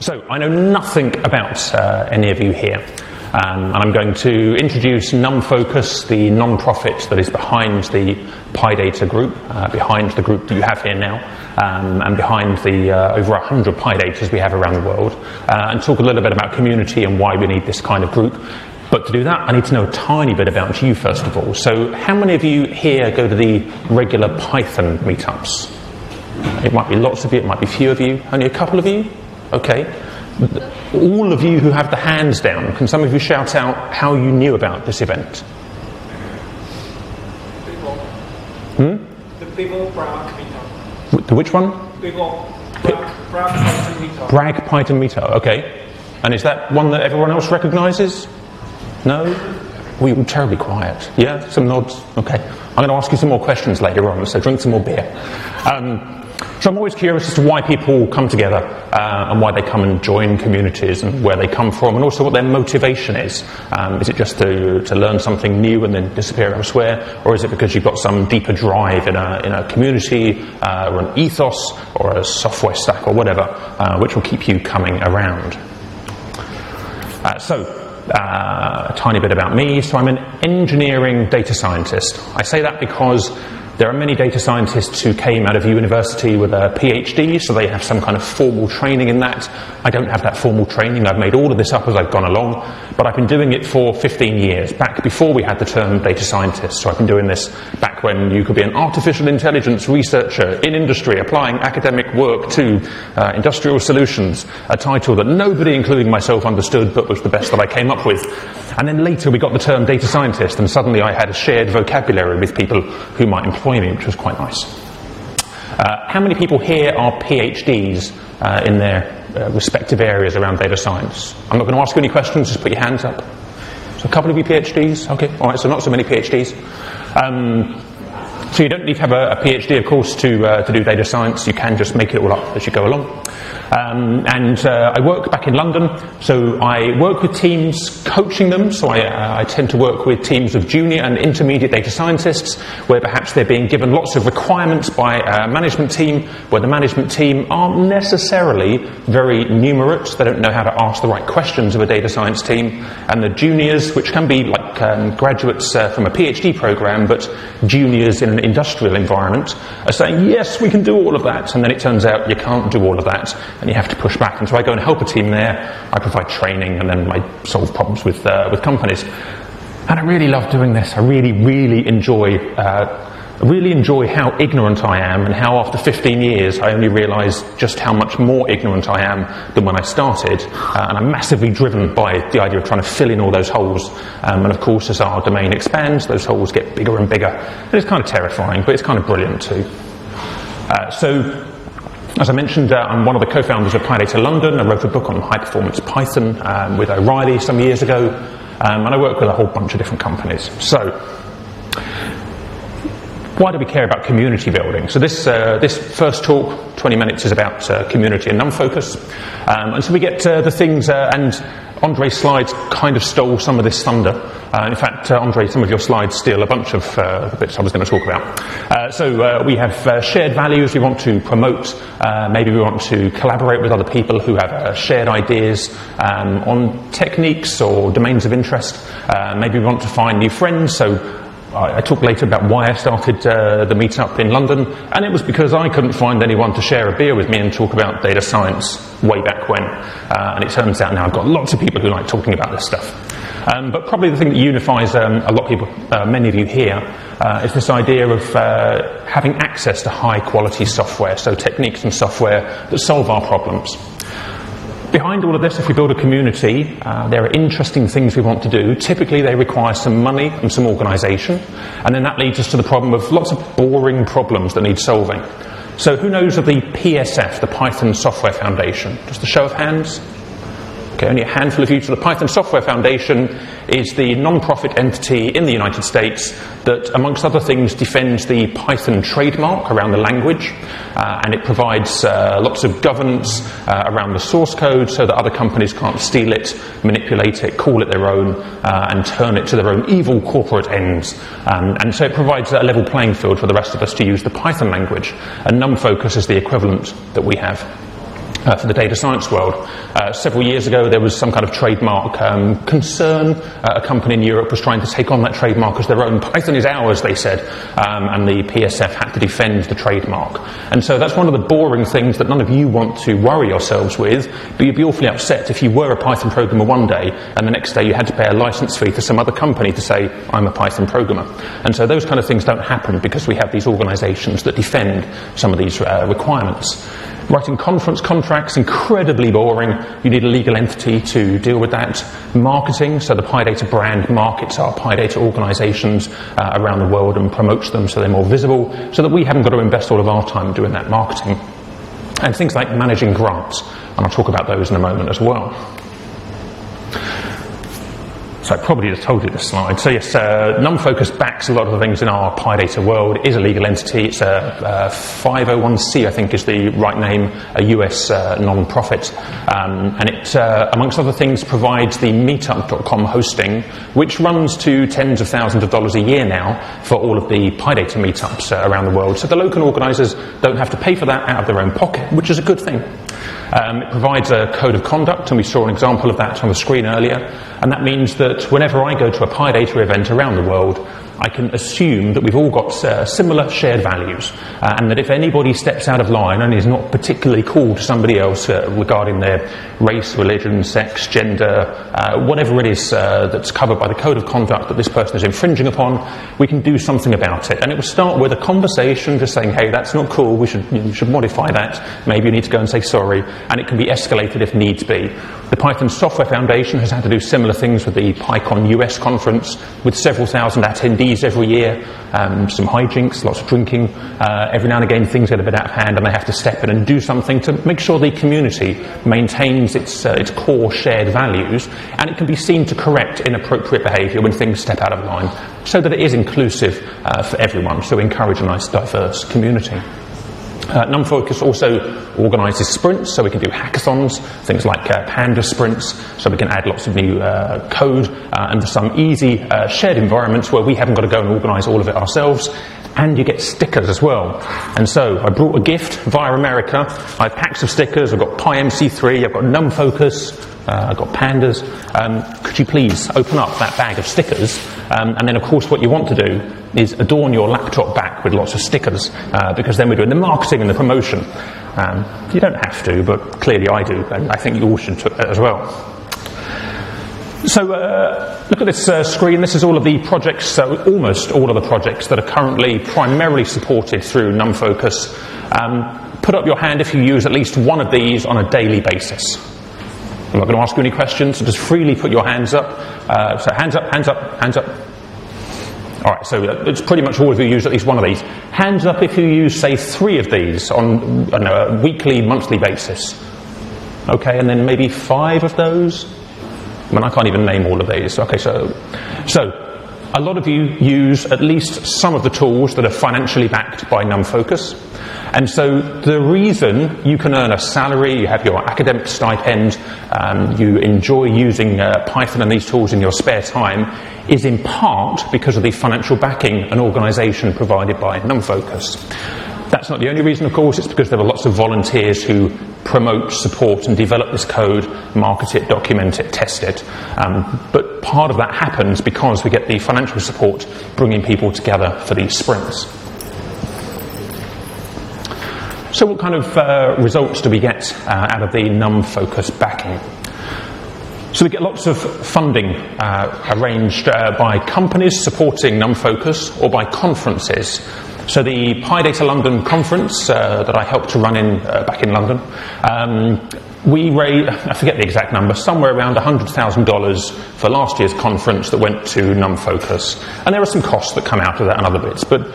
So, I know nothing about any of you here, and I'm going to introduce NumFOCUS, the non-profit that is behind the PyData group, behind the group that you have here now, and behind the over 100 PyDatas we have around the world, and talk a little bit about community and why we need this kind of group. But to do that, I need to know a tiny bit about you first of all. So, how many of you here go to the regular Python meetups? It might be lots of you, it might be few of you, only a couple of you? Okay. All of you who have the hands down, can some of you shout out how you knew about this event? The People Prague meetup. The which one? Prague Python meetup. Prague Python meetup, okay. And is that one that everyone else recognises? No? We were terribly quiet. Yeah? Some nods? Okay. I'm going to ask you some more questions later on, so drink some more beer. So I'm always curious as to why people come together and why they come and join communities and where they come from and also what their motivation is. Is it just to learn something new and then disappear elsewhere, or is it because you've got some deeper drive in a community or an ethos or a software stack or whatever which will keep you coming around? A tiny bit about me. So I'm an engineering data scientist. I say that because there are many data scientists who came out of university with a PhD, so they have some kind of formal training in that. I don't have that formal training. I've made all of this up as I've gone along, but I've been doing it for 15 years, back before we had the term data scientist. So I've been doing this back when you could be an artificial intelligence researcher in industry, applying academic work to industrial solutions, a title that nobody, including myself, understood, but was the best that I came up with. And then later we got the term data scientist, and suddenly I had a shared vocabulary with people who might employ me, which was quite nice. How many people here are PhDs in their respective areas around data science? I'm not going to ask you any questions, just put your hands up. So a couple of you PhDs? Okay, alright, so not so many PhDs. So you don't need to have a PhD, of course, to do data science. You can just make it all up as you go along. I work back in London, so I work with teams, coaching them. So I tend to work with teams of junior and intermediate data scientists, where perhaps they're being given lots of requirements by a management team, where the management team aren't necessarily very numerate. They don't know how to ask the right questions of a data science team. And the juniors, which can be like graduates from a PhD program, but juniors in an industrial environment, are saying, yes, we can do all of that. And then it turns out you can't do all of that, and you have to push back. And so I go and help a team there. I provide training, and then I solve problems with companies. And I really love doing this. I really enjoy how ignorant I am, and how after 15 years I only realise just how much more ignorant I am than when I started. And I'm massively driven by the idea of trying to fill in all those holes. And of course, as our domain expands, those holes get bigger and bigger. And it's kind of terrifying, but it's kind of brilliant too. As I mentioned, I'm one of the co-founders of PyData London. I wrote a book on high-performance Python with O'Reilly some years ago, and I work with a whole bunch of different companies. So, why do we care about community building? So this first talk, 20 minutes, is about community and NumFOCUS. And so we get the things, and Andre's slides kind of stole some of this thunder. In fact, Andre, some of your slides steal a bunch of the bits I was going to talk about. So we have shared values we want to promote. Maybe we want to collaborate with other people who have shared ideas on techniques or domains of interest. Maybe we want to find new friends. So I talk later about why I started the meetup in London, and it was because I couldn't find anyone to share a beer with me and talk about data science way back when. And it turns out now I've got lots of people who like talking about this stuff. But probably the thing that unifies a lot of people, many of you here, is this idea of having access to high quality software, so techniques and software that solve our problems. Behind all of this, if we build a community, there are interesting things we want to do. Typically they require some money and some organisation, and then that leads us to the problem of lots of boring problems that need solving. So who knows of the PSF, the Python Software Foundation? Just a show of hands? Okay, only a handful of you. So the Python Software Foundation is the non-profit entity in the United States that, amongst other things, defends the Python trademark around the language, and it provides lots of governance around the source code so that other companies can't steal it, manipulate it, call it their own, and turn it to their own evil corporate ends. And so it provides a level playing field for the rest of us to use the Python language, and NumFOCUS is the equivalent that we have. for the data science world. Several years ago, there was some kind of trademark concern. A company in Europe was trying to take on that trademark as their own. Python is ours, they said, and the PSF had to defend the trademark. And so that's one of the boring things that none of you want to worry yourselves with, but you'd be awfully upset if you were a Python programmer one day, and the next day you had to pay a license fee to some other company to say, I'm a Python programmer. And so those kind of things don't happen because we have these organizations that defend some of these requirements. Writing conference contracts, incredibly boring. You need a legal entity to deal with that. Marketing, so the PyData brand markets our PyData organizations around the world and promotes them so they're more visible, so that we haven't got to invest all of our time doing that marketing. And things like managing grants, and I'll talk about those in a moment as well. So I probably just told you this slide. So yes, NumFOCUS backs a lot of the things in our PyData world. It is a legal entity. It's a 501c, I think is the right name, a US non-profit. And it, amongst other things, provides the meetup.com hosting, which runs to tens of thousands of dollars a year now for all of the PyData meetups around the world. So the local organisers don't have to pay for that out of their own pocket, which is a good thing. It provides a code of conduct, and we saw an example of that on the screen earlier, and that means that whenever I go to a PyData event around the world, I can assume that we've all got similar shared values, and that if anybody steps out of line and is not particularly cool to somebody else regarding their race, religion, sex, gender, whatever it is that's covered by the code of conduct that this person is infringing upon, we can do something about it. And it will start with a conversation just saying, hey, that's not cool, you should modify that, maybe you need to go and say sorry, and it can be escalated if needs be. The Python Software Foundation has had to do similar things with the PyCon US conference, with several thousand attendees every year, some hijinks, lots of drinking. Every now and again things get a bit out of hand and they have to step in and do something to make sure the community maintains its core shared values, and it can be seen to correct inappropriate behaviour when things step out of line, so that it is inclusive for everyone, so encourage a nice diverse community. NumFOCUS also organises sprints, so we can do hackathons, things like Panda sprints, so we can add lots of new code and some easy shared environments where we haven't got to go and organise all of it ourselves. And you get stickers as well. And so I brought a gift via America. I have packs of stickers. I've got PyMC3, I've got NumFOCUS, I've got pandas. Could you please open up that bag of stickers? And then, of course, what you want to do is adorn your laptop back with lots of stickers, because then we're doing the marketing and the promotion. You don't have to, but clearly I do, and I think you all should as well. So look at this screen. This is all of the projects, almost all of the projects that are currently primarily supported through NumFOCUS. Put up your hand if you use at least one of these on a daily basis. I'm not going to ask you any questions, so just freely put your hands up. So hands up, hands up, hands up. All right, so it's pretty much all of you use at least one of these. Hands up if you use, say, 3 of these on a weekly, monthly basis. Okay, and then maybe 5 of those. I mean, I can't even name all of these. Okay, so a lot of you use at least some of the tools that are financially backed by NumFOCUS. And so the reason you can earn a salary, you have your academic stipend, you enjoy using Python and these tools in your spare time, is in part because of the financial backing and organisation provided by NumFOCUS. That's not the only reason, of course. It's because there are lots of volunteers who promote, support and develop this code, market it, document it, test it. But part of that happens because we get the financial support bringing people together for these sprints. So what kind of results do we get out of the NumFOCUS backing? So we get lots of funding arranged by companies supporting NumFOCUS or by conferences. So the PyData London conference that I helped to run back in London, we raised, I forget the exact number, somewhere around $100,000 for last year's conference that went to NumFOCUS. And there are some costs that come out of that and other bits, but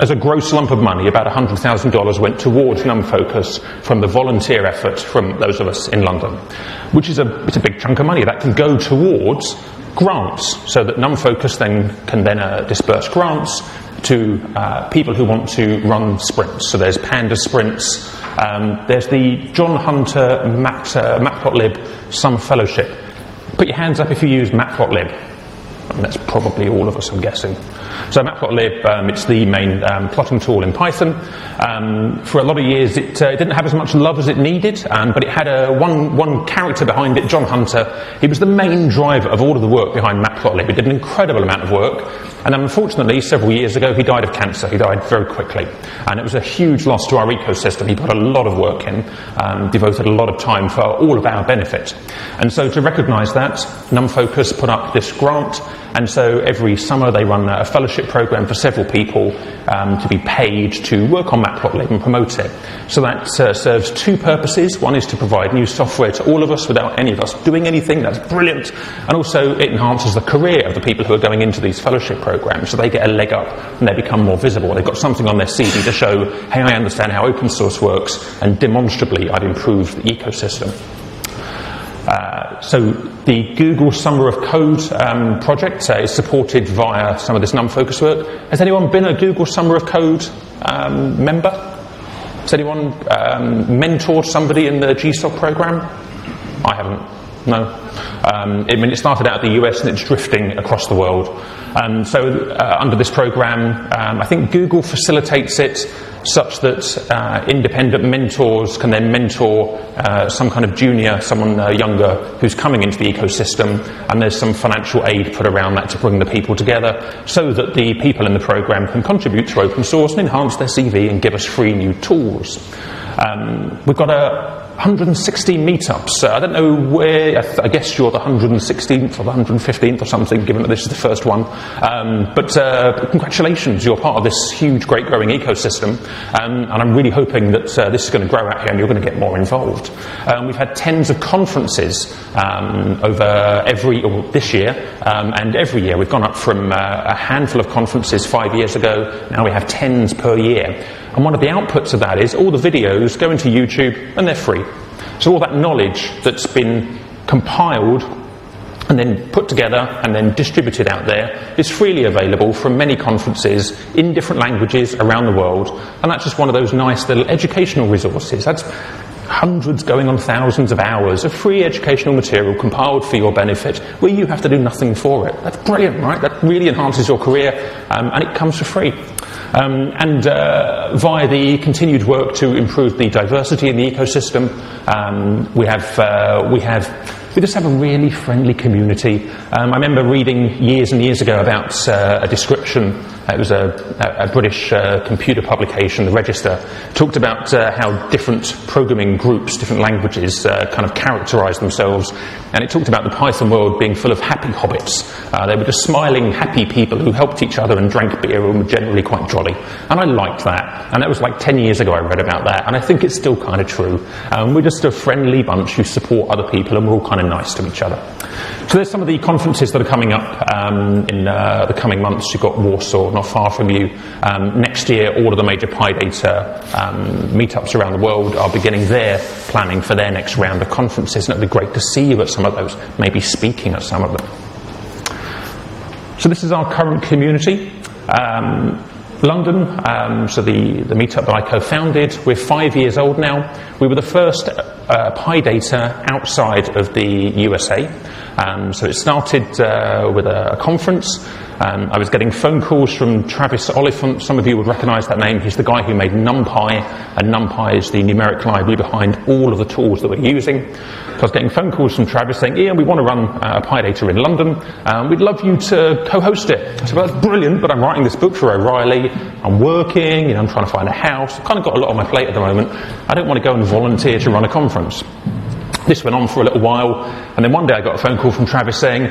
as a gross lump of money, about $100,000 went towards NumFOCUS from the volunteer effort from those of us in London, which is it's a big chunk of money. That can go towards grants, so that NumFOCUS can disperse grants to people who want to run sprints. So there's Panda sprints, there's the John Hunter Matplotlib Summer Fellowship. Put your hands up if you use Matplotlib. I mean, that's probably all of us, I'm guessing. So matplotlib, it's the main plotting tool in Python. For a lot of years, it didn't have as much love as it needed, but it had one character behind it, John Hunter. He was the main driver of all of the work behind matplotlib. He did an incredible amount of work, and unfortunately, several years ago, he died of cancer. He died very quickly, and it was a huge loss to our ecosystem. He put a lot of work in, devoted a lot of time for all of our benefit. And so to recognise that, NumFOCUS put up this grant, and so every summer they run a fellowship program for several people to be paid to work on matplotlib and promote it. So that serves two purposes. One is to provide new software to all of us without any of us doing anything. That's brilliant. And also it enhances the career of the people who are going into these fellowship programs, so they get a leg up and they become more visible. They've got something on their CV to show, hey, I understand how open source works, and demonstrably I've improved the ecosystem. So the Google Summer of Code project is supported via some of this NumFOCUS work. Has anyone been a Google Summer of Code member? Has anyone mentored somebody in the GSOC program? I haven't. No. It started out in the US and it's drifting across the world. So under this program, I think Google facilitates it such that independent mentors can then mentor some kind of junior, someone younger who's coming into the ecosystem, and there's some financial aid put around that to bring the people together so that the people in the program can contribute to open source and enhance their CV and give us free new tools. We've got 116 meetups. I don't know where, I guess you're the 116th or the 115th or something, given that this is the first one. But congratulations, you're part of this huge, great growing ecosystem. And I'm really hoping that this is going to grow out here and you're going to get more involved. We've had tens of conferences over this year, and every year. We've gone up from a handful of conferences 5 years ago. Now we have tens per year. And one of the outputs of that is all the videos go into YouTube and they're free. So all that knowledge that's been compiled and then put together and then distributed out there is freely available from many conferences in different languages around the world. And that's just one of those nice little educational resources. That's hundreds going on thousands of hours of free educational material compiled for your benefit where you have to do nothing for it. That's brilliant, right? That really enhances your career, and it comes for free. And via the continued work to improve the diversity in the ecosystem, we just have a really friendly community. I remember reading years and years ago about a description. It was a British computer publication, the Register, talked about how different programming groups, different languages kind of characterise themselves. And it talked about the Python world being full of happy hobbits. They were just smiling, happy people who helped each other and drank beer and were generally quite jolly. And I liked that. And that was like 10 years ago I read about that. And I think it's still kind of true. We're just a friendly bunch who support other people, and we're all kind of nice to each other. So there's some of the conferences that are coming up in the coming months. You've got Warsaw, not far from you. Next year, all of the major PyData meetups around the world are beginning their planning for their next round of conferences, and it'd be great to see you at some of those, maybe speaking at some of them. So this is our current community. London, so the meetup that I co-founded, we're 5 years old now. We were the first PyData outside of the USA. So it started with a conference. I was getting phone calls from Travis Oliphant. Some of you would recognise that name. He's the guy who made NumPy, and NumPy is the numeric library behind all of the tools that we're using. So I was getting phone calls from Travis saying, Ian, we want to run PyData in London. We'd love you to co-host it. I said, well, that's brilliant, but I'm writing this book for O'Reilly. I'm working, I'm trying to find a house. I've kind of got a lot on my plate at the moment. I don't want to go and volunteer to run a conference. This went on for a little while, and then one day I got a phone call from Travis saying,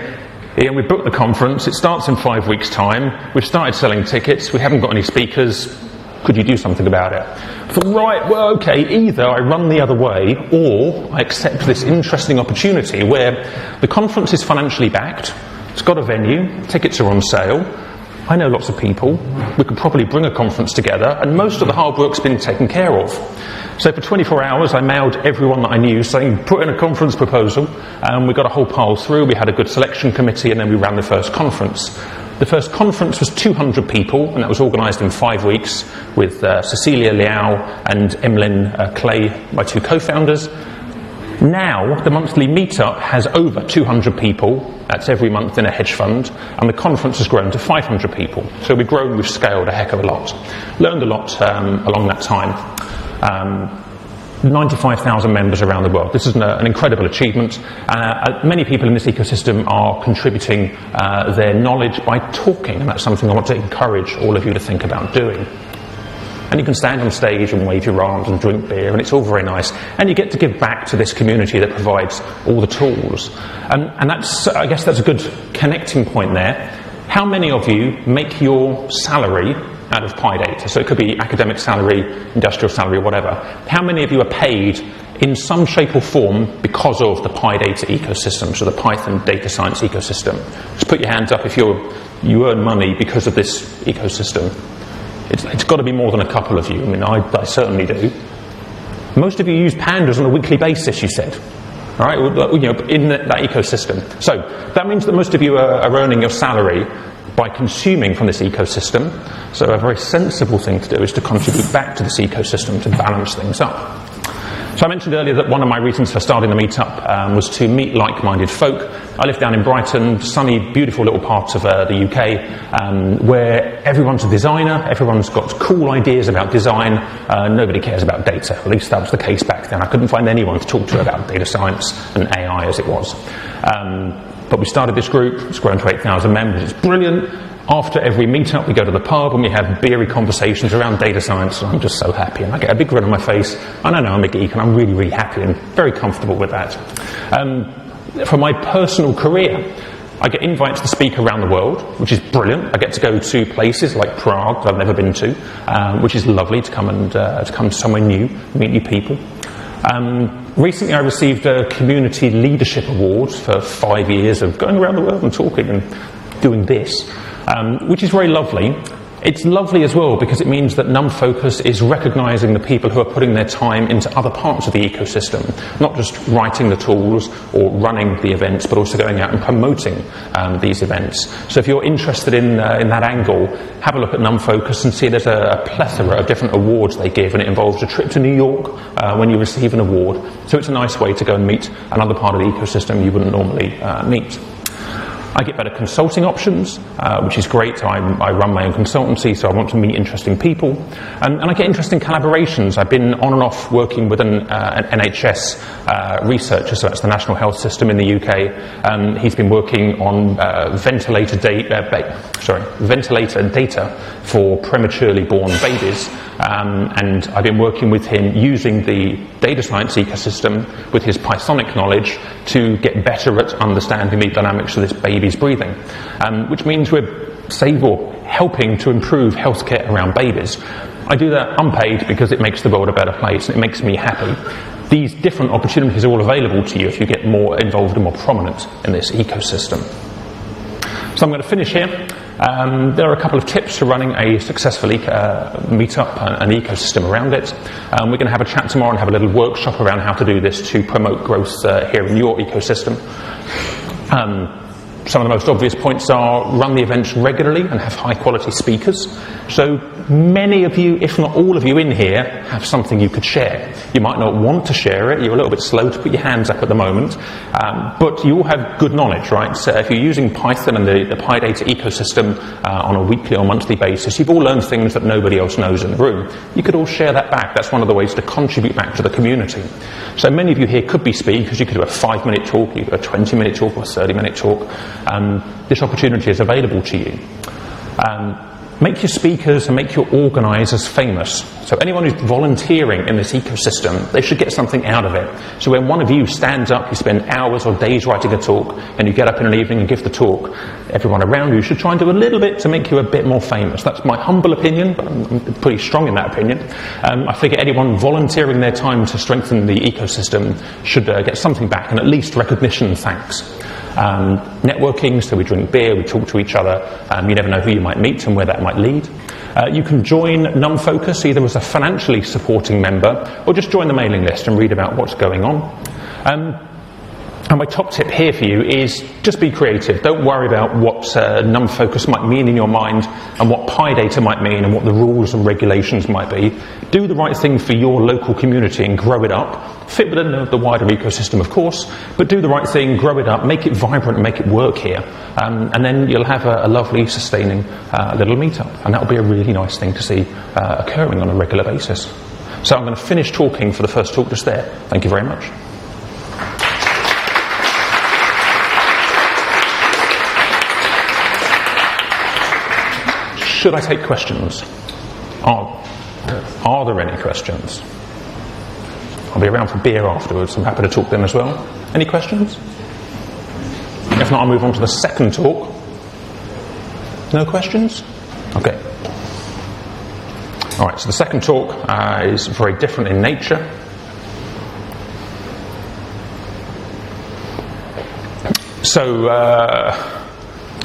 Ian, we booked the conference, it starts in 5 weeks' time, we've started selling tickets, we haven't got any speakers, could you do something about it? I thought, right, well, okay, either I run the other way, or I accept this interesting opportunity where the conference is financially backed, it's got a venue, tickets are on sale, I know lots of people, we could probably bring a conference together, and most of the hard work's been taken care of. So for 24 hours I mailed everyone that I knew saying, put in a conference proposal, and we got a whole pile through, we had a good selection committee, and then we ran the first conference. The first conference was 200 people, and that was organised in 5 weeks with Cecilia Liao and Emlyn Clay, my two co-founders. Now, the monthly meetup has over 200 people, That's every month in a hedge fund. And the conference has grown to 500 people. So we've grown, we've scaled a heck of a lot. Learned a lot along that time. 95,000 members around the world. This is an incredible achievement. Many people in this ecosystem are contributing their knowledge by talking, and that's something I want to encourage all of you to think about doing. And you can stand on stage and wave your arms and drink beer, and it's all very nice. And you get to give back to this community that provides all the tools. And that's, I guess that's a good connecting point there. How many of you make your salary out of PyData? So it could be academic salary, industrial salary, whatever. How many of you are paid in some shape or form because of the PyData ecosystem, so the Python data science ecosystem? Just put your hands up if you earn money because of this ecosystem. It's got to be more than a couple of you. I mean, I certainly do. Most of you use pandas on a weekly basis, you said. All right, in that ecosystem. So that means that most of you are earning your salary by consuming from this ecosystem. So a very sensible thing to do is to contribute back to this ecosystem to balance things up. So I mentioned earlier that one of my reasons for starting the meetup was to meet like-minded folk. I live down in Brighton, sunny, beautiful little part of the UK, where everyone's a designer, everyone's got cool ideas about design, nobody cares about data. At least that was the case back then. I couldn't find anyone to talk to about data science and AI as it was. But we started this group, it's grown to 8,000 members, it's brilliant. After every meetup, we go to the pub and we have beery conversations around data science, and I'm just so happy. And I get a big grin on my face, and I know I'm a geek, and I'm really, really happy and very comfortable with that. For my personal career, I get invites to speak around the world, which is brilliant. I get to go to places like Prague that I've never been to, which is lovely to come to somewhere new, meet new people. Recently I received a Community Leadership Award for 5 years of going around the world and talking and doing this. Which is very lovely. It's lovely as well because it means that NumFOCUS is recognising the people who are putting their time into other parts of the ecosystem, not just writing the tools or running the events, but also going out and promoting these events. So if you're interested in that angle, have a look at NumFOCUS and see there's a plethora of different awards they give, and it involves a trip to New York when you receive an award. So it's a nice way to go and meet another part of the ecosystem you wouldn't normally meet. I get better consulting options, which is great. I run my own consultancy, so I want to meet interesting people. And I get interesting collaborations. I've been on and off working with an NHS researcher, so that's the National Health System in the UK. He's been working on ventilator data for prematurely born babies. And I've been working with him using the data science ecosystem with his Pythonic knowledge to get better at understanding the dynamics of this baby's breathing, which means we're helping to improve healthcare around babies. I do that unpaid because it makes the world a better place and it makes me happy. These different opportunities are all available to you if you get more involved and more prominent in this ecosystem. So I'm going to finish here. There are a couple of tips for running a successful meetup, an ecosystem around it. We're going to have a chat tomorrow and have a little workshop around how to do this to promote growth here in your ecosystem. Some of the most obvious points are run the events regularly and have high quality speakers. So many of you, if not all of you in here, have something you could share. You might not want to share it, you're a little bit slow to put your hands up at the moment, but you all have good knowledge, right? So if you're using Python and the PyData ecosystem on a weekly or monthly basis, you've all learned things that nobody else knows in the room. You could all share that back. That's one of the ways to contribute back to the community. So many of you here could be speakers. You could do a 5-minute talk, you could do a 20-minute talk or a 30-minute talk. This opportunity is available to you. Make your speakers and make your organisers famous. So anyone who's volunteering in this ecosystem, they should get something out of it. So when one of you stands up, you spend hours or days writing a talk, and you get up in an evening and give the talk, everyone around you should try and do a little bit to make you a bit more famous. That's my humble opinion, but I'm pretty strong in that opinion. I figure anyone volunteering their time to strengthen the ecosystem should get something back, and at least recognition and thanks. Networking, so we drink beer, we talk to each other, you never know who you might meet and where that might lead. You can join NumFOCUS either as a financially supporting member or just join the mailing list and read about what's going on. And my top tip here for you is just be creative. Don't worry about what NumFOCUS might mean in your mind and what PyData might mean and what the rules and regulations might be. Do the right thing for your local community and grow it up. Fit within the wider ecosystem, of course, but do the right thing, grow it up, make it vibrant and make it work here. And then you'll have a lovely, sustaining little meetup. And that'll be a really nice thing to see occurring on a regular basis. So I'm going to finish talking for the first talk just there. Thank you very much. Should I take questions? Are there any questions? I'll be around for beer afterwards. I'm happy to talk then as well. Any questions? If not, I'll move on to the second talk. No questions? Okay. All right, so the second talk is very different in nature.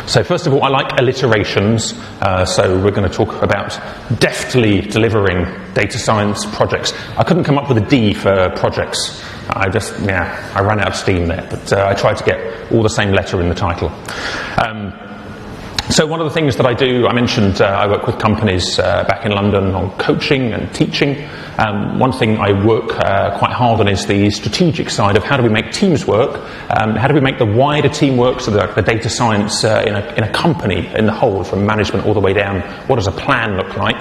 So first of all, I like alliterations, so we're going to talk about deftly delivering data science projects. I couldn't come up with a D for projects. I ran out of steam there, but I tried to get all the same letter in the title. So one of the things that I do, I mentioned I work with companies back in London on coaching and teaching. One thing I work quite hard on is the strategic side of how do we make teams work, how do we make the wider team work, so the data science in a company in the whole, from management all the way down, what does a plan look like?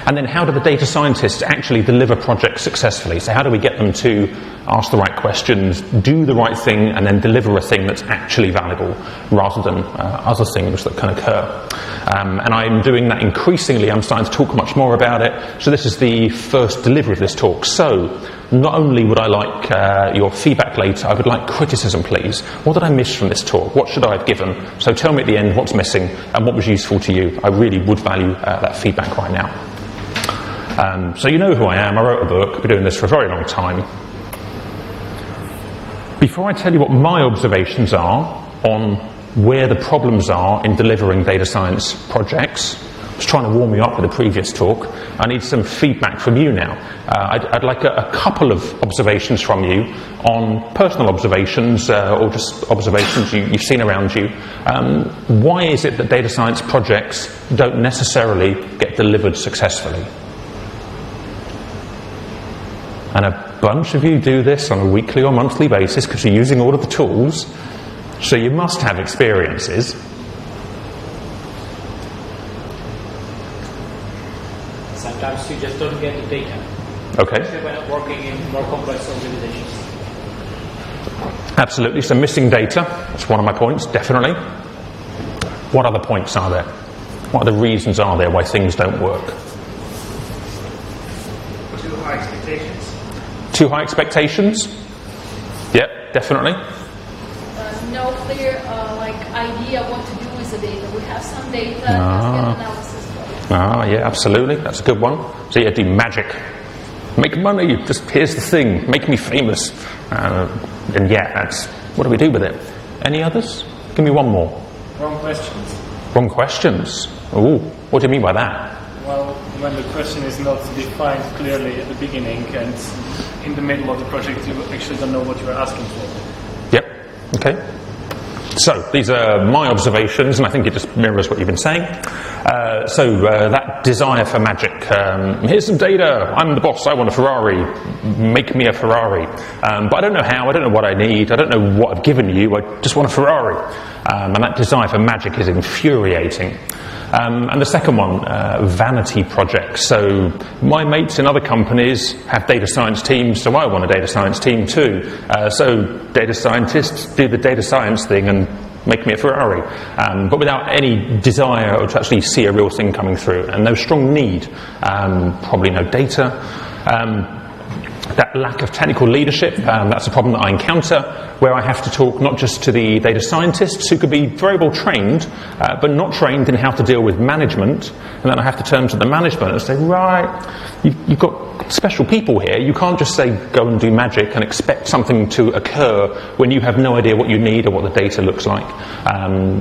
And then how do the data scientists actually deliver projects successfully? So how do we get them to ask the right questions, do the right thing, and then deliver a thing that's actually valuable rather than other things that can occur. And I'm doing that increasingly. I'm starting to talk much more about it. So this is the first delivery of this talk. So not only would I like your feedback later, I would like criticism, please. What did I miss from this talk? What should I have given? So tell me at the end what's missing and what was useful to you. I really would value that feedback right now. So you know who I am. I wrote a book. I've been doing this for a very long time. Before I tell you what my observations are on where the problems are in delivering data science projects, I was trying to warm you up with the previous talk, I need some feedback from you now. I'd like a couple of observations from you on personal observations or just observations you've seen around you. Why is it that data science projects don't necessarily get delivered successfully? And a bunch of you do this on a weekly or monthly basis because you're using all of the tools, so you must have experiences. Sometimes you just don't get the data. Okay. Especially when working in more complex organizations. Absolutely. So missing data, that's one of my points, definitely. What other points are there? What other reasons are there why things don't work? Too high expectations. Too high expectations? Yep, definitely. No clear idea what to do with the data. We have some data, let's get analysis for it. Yeah, absolutely. That's a good one. So you do magic. Make money. Just here's the thing. Make me famous. And yeah, that's what do we do with it? Any others? Give me one more. Wrong questions. Wrong questions. Ooh, what do you mean by that? Well, when the question is not defined clearly at the beginning and in the middle of the project you actually don't know what you're asking for. Yep. Okay. So these are my observations, and I think it just mirrors what you've been saying. That desire for magic. Here's some data. I'm the boss. I want a Ferrari. Make me a Ferrari. But I don't know how. I don't know what I need. I don't know what I've given you. I just want a Ferrari. And that desire for magic is infuriating. And the second one, vanity projects. So my mates in other companies have data science teams, so I want a data science team too. So data scientists do the data science thing and make me a Ferrari. But without any desire to actually see a real thing coming through, and no strong need, probably no data. That lack of technical leadership, that's a problem that I encounter, where I have to talk not just to the data scientists who could be very well trained, but not trained in how to deal with management, and then I have to turn to the management and say, right, you've got special people here. You can't just say go and do magic and expect something to occur when you have no idea what you need or what the data looks like.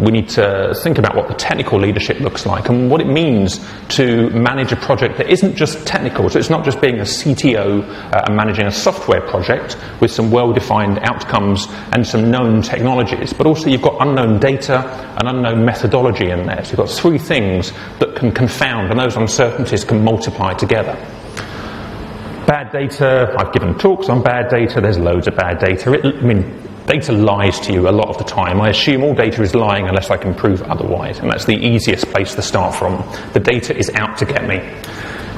We need to think about what the technical leadership looks like and what it means to manage a project that isn't just technical. So it's not just being a CTO and managing a software project with some well-defined outcomes and some known technologies, but also you've got unknown data and unknown methodology in there. So you've got three things that can confound, and those uncertainties can multiply together. Bad data, I've given talks on bad data, there's loads of bad data. Data lies to you a lot of the time. I assume all data is lying unless I can prove otherwise, and that's the easiest place to start from. The data is out to get me.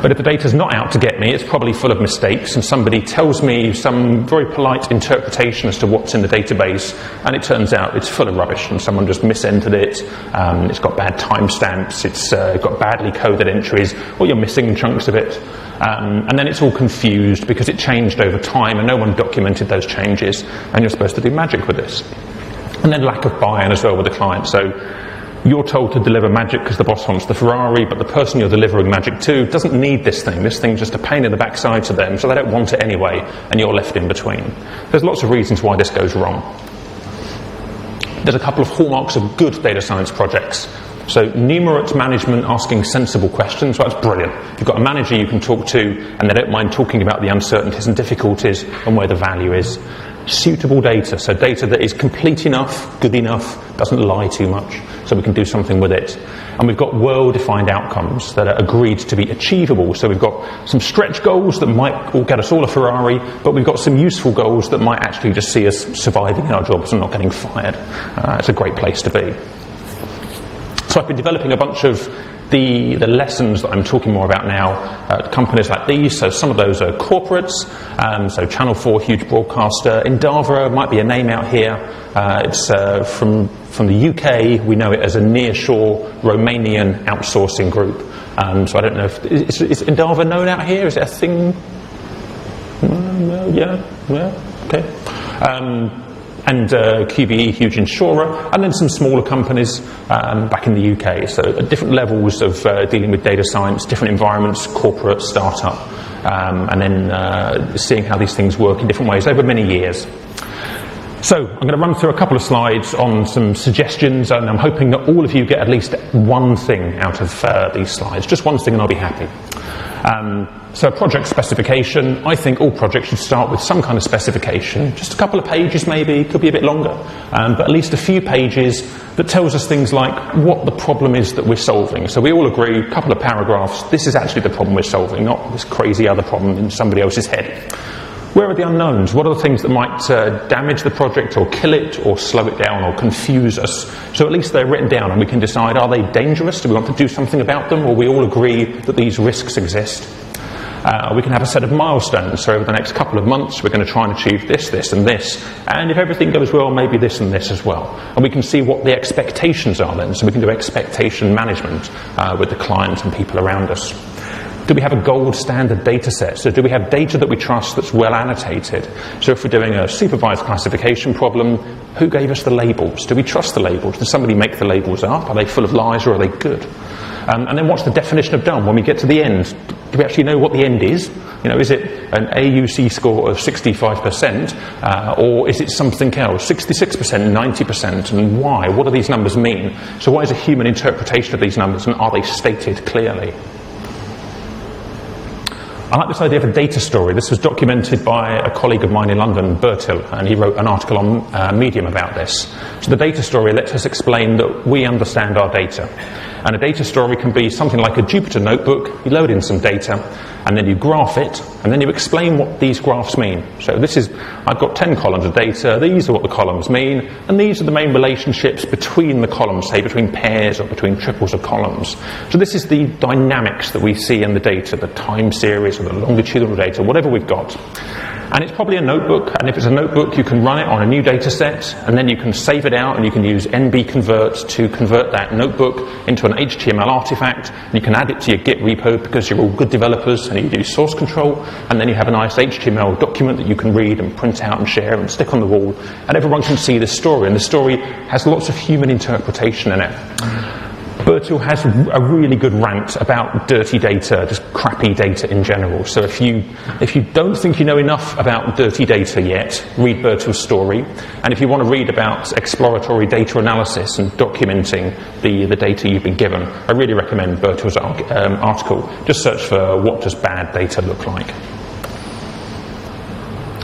But if the data's not out to get me, it's probably full of mistakes, and somebody tells me some very polite interpretation as to what's in the database, and it turns out it's full of rubbish, and someone just misentered it, it's got bad timestamps, it's got badly coded entries, or you're missing chunks of it. And then it's all confused because it changed over time and no one documented those changes, and you're supposed to do magic with this. And then lack of buy-in as well with the client. So you're told to deliver magic because the boss wants the Ferrari, but the person you're delivering magic to doesn't need this thing. This thing's just a pain in the backside to them, so they don't want it anyway, and you're left in between. There's lots of reasons why this goes wrong. There's a couple of hallmarks of good data science projects. So numerate management asking sensible questions, well, that's brilliant. You've got a manager you can talk to and they don't mind talking about the uncertainties and difficulties and where the value is. Suitable data, so data that is complete enough, good enough, doesn't lie too much, so we can do something with it. And we've got well-defined outcomes that are agreed to be achievable. So we've got some stretch goals that might all get us all a Ferrari, but we've got some useful goals that might actually just see us surviving in our jobs and not getting fired. It's a great place to be. So I've been developing a bunch of the lessons that I'm talking more about now at companies like these. So some of those are corporates, so Channel 4, huge broadcaster. Endava might be a name out here. It's from the UK. We know it as a nearshore Romanian outsourcing group. So I don't know if is Endava known out here? Is it a thing? Yeah, okay. And QBE, huge insurer, and then some smaller companies back in the UK. So at different levels of dealing with data science, different environments, corporate, startup, and then seeing how these things work in different ways over many years. So I'm going to run through a couple of slides on some suggestions, and I'm hoping that all of you get at least one thing out of these slides. Just one thing and I'll be happy. So project specification, I think all projects should start with some kind of specification, just a couple of pages maybe, could be a bit longer, but at least a few pages that tells us things like what the problem is that we're solving. So we all agree, a couple of paragraphs, this is actually the problem we're solving, not this crazy other problem in somebody else's head. Where are the unknowns? What are the things that might damage the project or kill it or slow it down or confuse us? So at least they're written down and we can decide, are they dangerous? Do we want to do something about them? Or we all agree that these risks exist? We can have a set of milestones. So over the next couple of months, we're going to try and achieve this, this and this. And if everything goes well, maybe this and this as well. And we can see what the expectations are then. So we can do expectation management with the client and people around us. Do we have a gold standard data set? So do we have data that we trust that's well annotated? So if we're doing a supervised classification problem, who gave us the labels? Do we trust the labels? Did somebody make the labels up? Are they full of lies or are they good? And then what's the definition of done? When we get to the end, do we actually know what the end is? You know, is it an AUC score of 65%, or is it something else? 66%, 90%, and why? What do these numbers mean? So what is a human interpretation of these numbers, and are they stated clearly? I like this idea of a data story. This was documented by a colleague of mine in London, Bertil, and he wrote an article on Medium about this. So the data story lets us explain that we understand our data. And a data story can be something like a Jupyter notebook. You load in some data, and then you graph it, and then you explain what these graphs mean. So I've got 10 columns of data, these are what the columns mean, and these are the main relationships between the columns, say between pairs or between triples of columns. So this is the dynamics that we see in the data, the time series or the longitudinal data, whatever we've got. And it's probably a notebook, and if it's a notebook, you can run it on a new data set, and then you can save it out, and you can use NB-convert to convert that notebook into an HTML artifact, and you can add it to your Git repo because you're all good developers, and you do source control, and then you have a nice HTML document that you can read and print out and share and stick on the wall, and everyone can see this story, and the story has lots of human interpretation in it. Bertil has a really good rant about dirty data, just crappy data in general. So if you don't think you know enough about dirty data yet, read Bertil's story. And if you want to read about exploratory data analysis and documenting the data you've been given, I really recommend Bertil's article. Just search for what does bad data look like.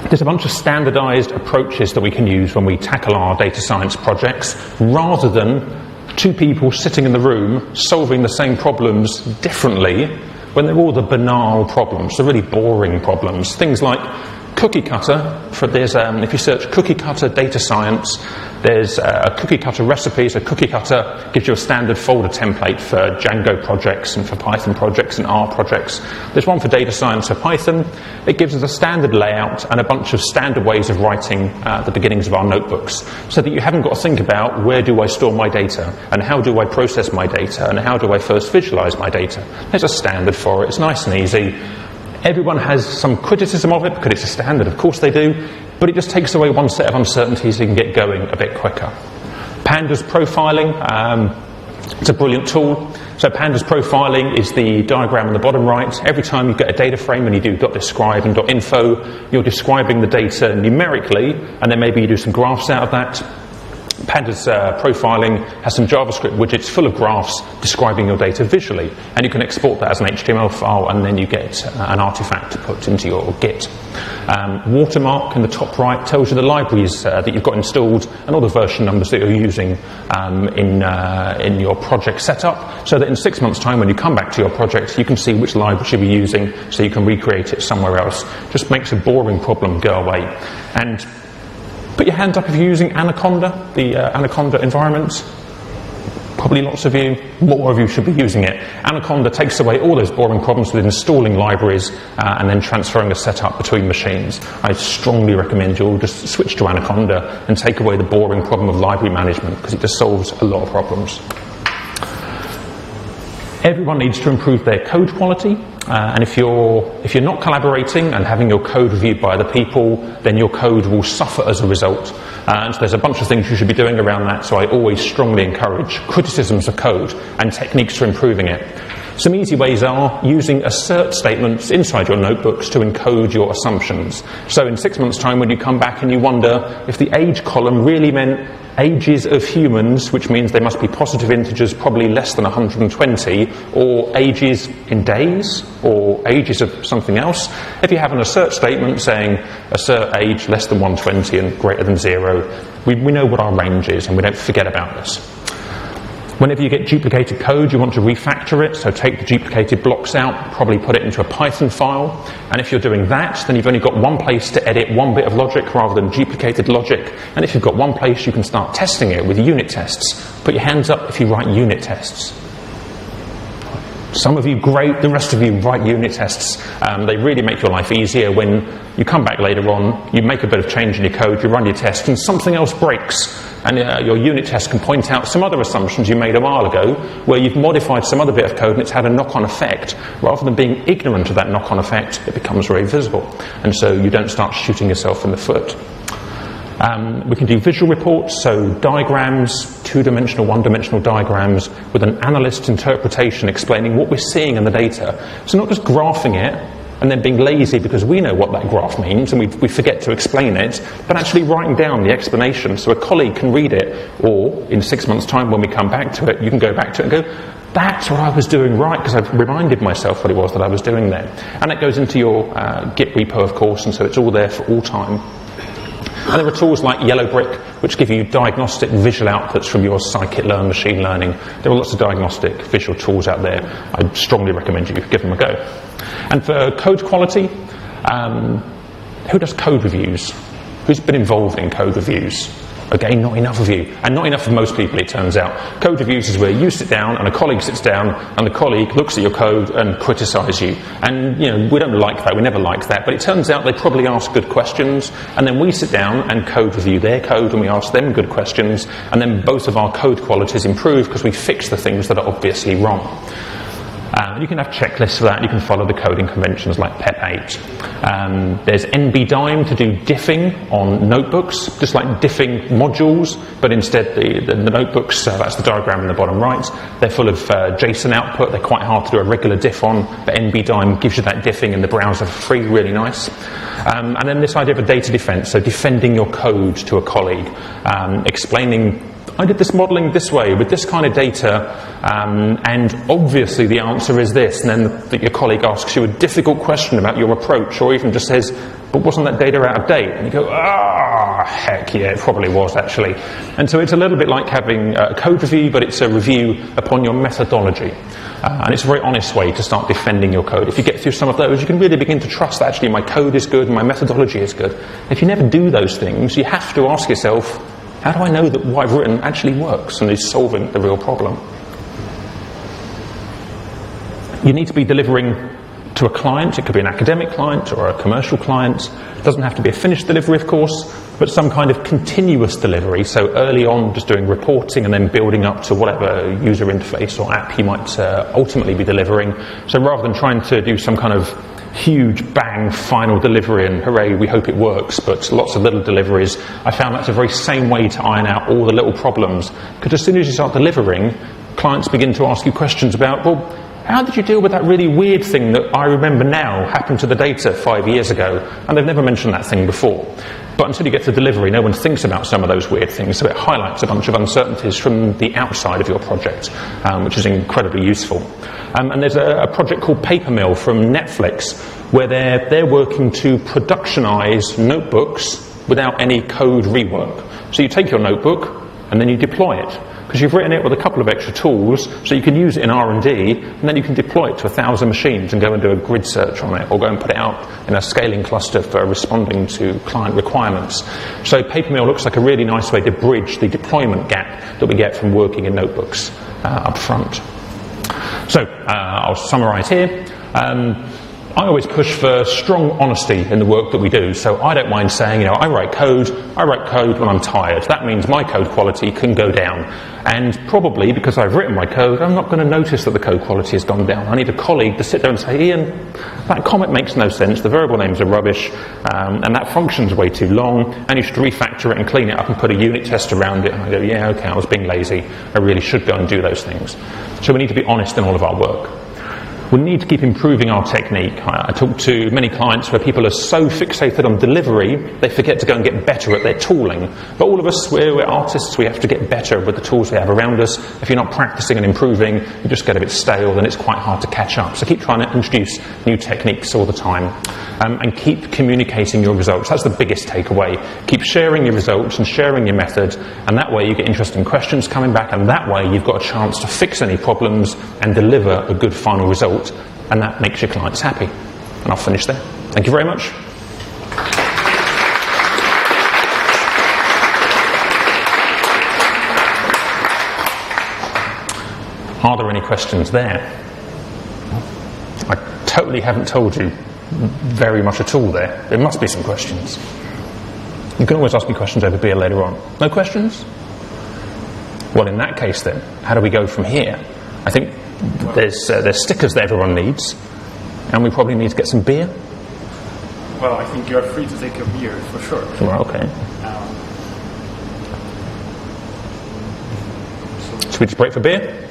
There's a bunch of standardized approaches that we can use when we tackle our data science projects, rather than two people sitting in the room solving the same problems differently when they're all the banal problems, the really boring problems. Things like cookie cutter. If you search cookie cutter data science, there's a cookie cutter recipe. So cookie cutter gives you a standard folder template for Django projects and for Python projects and R projects. There's one for data science for Python. It gives us a standard layout and a bunch of standard ways of writing the beginnings of our notebooks, so that you haven't got to think about where do I store my data and how do I process my data and how do I first visualize my data. There's a standard for it. It's nice and easy. Everyone has some criticism of it because it's a standard, of course they do, but it just takes away one set of uncertainties so you can get going a bit quicker. Pandas profiling, it's a brilliant tool. So pandas profiling is the diagram on the bottom right. Every time you get a data frame and you do .describe and .info, you're describing the data numerically, and then maybe you do some graphs out of that. Pandas profiling has some JavaScript widgets full of graphs describing your data visually, and you can export that as an HTML file, and then you get an artifact to put into your Git. Watermark in the top right tells you the libraries that you've got installed and all the version numbers that you're using in your project setup, so that in 6 months' time when you come back to your project, you can see which libraries you'll be using so you can recreate it somewhere else. Just makes a boring problem go away. And put your hands up if you're using Anaconda, the Anaconda environment. Probably lots of you, more of you should be using it. Anaconda takes away all those boring problems with installing libraries and then transferring the setup between machines. I strongly recommend you all just switch to Anaconda and take away the boring problem of library management, because it just solves a lot of problems. Everyone needs to improve their code quality, and if you're not collaborating and having your code reviewed by other people, then your code will suffer as a result. And so there's a bunch of things you should be doing around that, so I always strongly encourage criticisms of code and techniques for improving it. Some easy ways are using assert statements inside your notebooks to encode your assumptions. So in 6 months' time, when you come back and you wonder if the age column really meant ages of humans, which means they must be positive integers probably less than 120, or ages in days, or ages of something else, if you have an assert statement saying assert age less than 120 and greater than 0, we know what our range is and we don't forget about this. Whenever you get duplicated code, you want to refactor it, so take the duplicated blocks out, probably put it into a Python file, and if you're doing that, then you've only got one place to edit one bit of logic rather than duplicated logic, and if you've got one place, you can start testing it with unit tests. Put your hands up if you write unit tests. Some of you, great. The rest of you, write unit tests. They really make your life easier when you come back later on, you make a bit of change in your code, you run your test, and something else breaks. And your unit test can point out some other assumptions you made a while ago where you've modified some other bit of code and it's had a knock-on effect. Rather than being ignorant of that knock-on effect, it becomes very visible. And so you don't start shooting yourself in the foot. We can do visual reports, so diagrams, two-dimensional, one-dimensional diagrams with an analyst's interpretation explaining what we're seeing in the data. So not just graphing it and then being lazy because we know what that graph means and we forget to explain it, but actually writing down the explanation so a colleague can read it, or in 6 months' time when we come back to it, you can go back to it and go, that's what I was doing right, because I've reminded myself what it was that I was doing there. And it goes into your Git repo, of course, and so it's all there for all time. And there are tools like Yellowbrick, which give you diagnostic visual outputs from your scikit-learn machine learning. There are lots of diagnostic visual tools out there. I strongly recommend you give them a go. And for code quality, who does code reviews? Who's been involved in code reviews? Again, not enough of you. And not enough of most people, it turns out. Code reviews is where you sit down and a colleague sits down and the colleague looks at your code and criticises you. And, we don't like that. We never like that. But it turns out they probably ask good questions. And then we sit down and code review their code and we ask them good questions. And then both of our code qualities improve because we fix the things that are obviously wrong. You can have checklists for that. You can follow the coding conventions like PEP8. There's NBDime to do diffing on notebooks, just like diffing modules, but instead the notebooks, that's the diagram in the bottom right, they're full of JSON output. They're quite hard to do a regular diff on, but NBDime gives you that diffing in the browser for free, really nice. And then this idea of a data defense, so defending your code to a colleague, explaining, I did this modeling this way with this kind of data, and obviously the answer is this, and then your colleague asks you a difficult question about your approach, or even just says, but wasn't that data out of date? And you go, heck yeah, it probably was actually. And so it's a little bit like having a code review, but it's a review upon your methodology. And it's a very honest way to start defending your code. If you get through some of those, you can really begin to trust that actually my code is good and my methodology is good. If you never do those things, you have to ask yourself, how do I know that what I've written actually works and is solving the real problem? You need to be delivering to a client. It could be an academic client or a commercial client. It doesn't have to be a finished delivery, of course, but some kind of continuous delivery. So early on, just doing reporting and then building up to whatever user interface or app you might ultimately be delivering. So rather than trying to do some kind of huge bang final delivery and hooray, we hope it works, but lots of little deliveries, I found that's the very same way to iron out all the little problems. Because as soon as you start delivering, clients begin to ask you questions about, well, how did you deal with that really weird thing that I remember now happened to the data 5 years ago? And they've never mentioned that thing before. But until you get to delivery, no one thinks about some of those weird things, so it highlights a bunch of uncertainties from the outside of your project, which is incredibly useful. And there's a project called Papermill from Netflix, where they're working to productionize notebooks without any code rework. So you take your notebook and then you deploy it, because you've written it with a couple of extra tools, so you can use it in R&D, and then you can deploy it to 1,000 machines and go and do a grid search on it, or go and put it out in a scaling cluster for responding to client requirements. So Papermill looks like a really nice way to bridge the deployment gap that we get from working in notebooks up front. So I'll summarise here. I always push for strong honesty in the work that we do, so I don't mind saying, I write code when I'm tired. That means my code quality can go down. And probably because I've written my code, I'm not going to notice that the code quality has gone down. I need a colleague to sit there and say, Ian, that comment makes no sense, the variable names are rubbish, and that function's way too long, and you should refactor it and clean it up and put a unit test around it. And I go, yeah, okay, I was being lazy. I really should go and do those things. So we need to be honest in all of our work. We need to keep improving our technique. I talk to many clients where people are so fixated on delivery, they forget to go and get better at their tooling. But all of us, we're artists, we have to get better with the tools we have around us. If you're not practicing and improving, you just get a bit stale, then it's quite hard to catch up. So keep trying to introduce new techniques all the time. And keep communicating your results. That's the biggest takeaway. Keep sharing your results and sharing your method, and that way you get interesting questions coming back, and that way you've got a chance to fix any problems and deliver a good final result. And that makes your clients happy. And I'll finish there. Thank you very much. Are there any questions there? I totally haven't told you very much at all there. There must be some questions. You can always ask me questions over beer later on. No questions? Well, in that case then, how do we go from here? I think there's stickers that everyone needs, and we probably need to get some beer. Well, I think you are free to take a beer for sure. Well, okay. Should we just break for beer?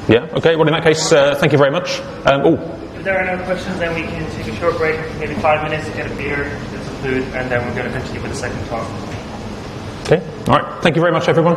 Yeah. Okay. Well, in that case, thank you very much. If there are no questions, then we can take a short break, maybe 5 minutes, get a beer, get some food, and then we're going to continue with the second talk. Okay. All right. Thank you very much, everyone.